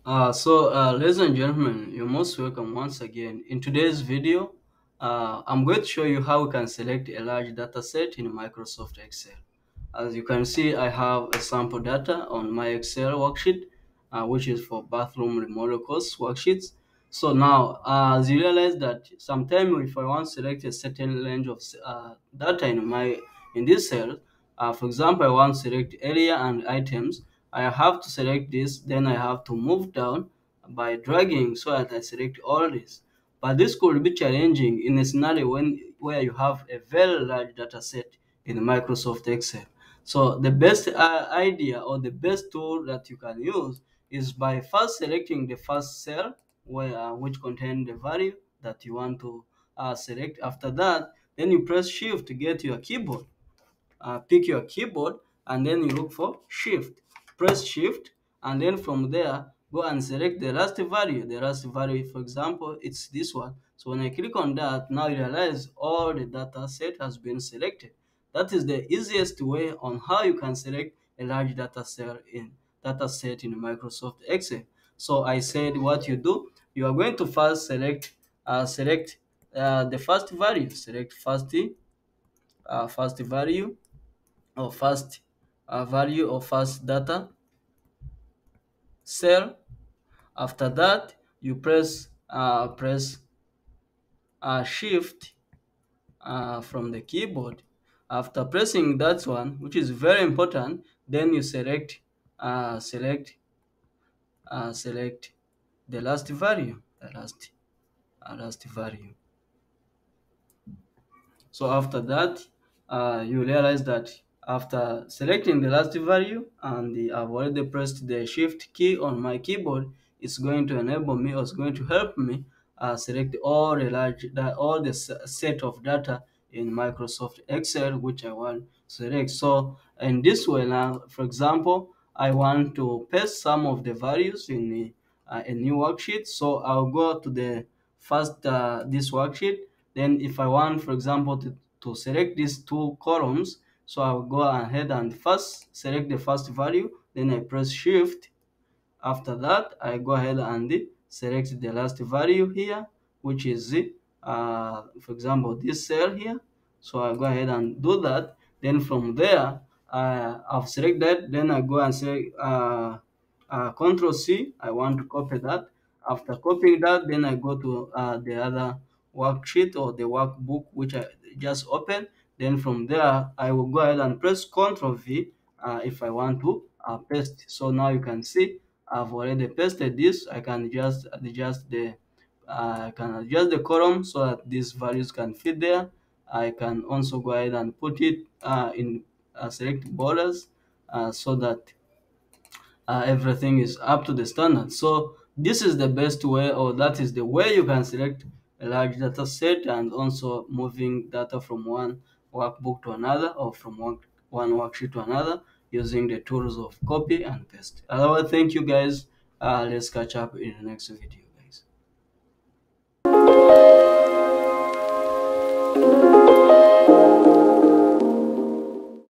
Ladies and gentlemen, you're most welcome once again. In today's video, I'm going to show you how we can select a large data set in Microsoft Excel. As you can see, I have a sample data on my Excel worksheet, which is for bathroom remodel cost worksheets. So now, as you realize that sometimes if I want to select a certain range of data in this cell, for example, I want to select area and items, I have to select this, then I have to move down by dragging so that I select all this. But this could be challenging in a scenario where you have a very large data set in Microsoft Excel. So the best idea or the best tool that you can use is by first selecting the first cell which contain the value that you want to select. After that, then you press Shift to get your keyboard. Pick your keyboard and then you look for Shift. Press Shift and then from there go and select the last value. The last value, for example, it's this one. So when I click on that, now you realize all the data set has been selected. That is the easiest way on how you can select a large data set in Microsoft Excel. So I said what you do, you are going to first select the first value. Select first value or first value or first data cell. After that, you press Shift from the keyboard. After pressing that one, which is very important, then you select the last value, last value. So after that, you realize that after selecting the last value and I've already pressed the Shift key on my keyboard, it's going to enable me or it's going to help me select all the set of data in Microsoft Excel which I want to select. So in this way now, for example, I want to paste some of the values in a new worksheet. So I'll go to the first this worksheet. Then if I want, for example, to select these two columns, so I'll go ahead and first select the first value, then I press Shift. After that, I go ahead and select the last value here, which is, for example, this cell here. So I go ahead and do that. Then from there, I've selected, then I go and say Control C. I want to copy that. After copying that, then I go to the other worksheet or the workbook which I just opened. Then from there, I will go ahead and press Control V if I want to paste. So now you can see I've already pasted this. I can just adjust the column so that these values can fit there. I can also go ahead and put it in select borders so that everything is up to the standard. So this is the best way, or that is the way you can select a large data set and also moving data from one workbook to another or from one worksheet to another using the tools of copy and paste. Otherwise, thank you guys. Let's catch up in the next video.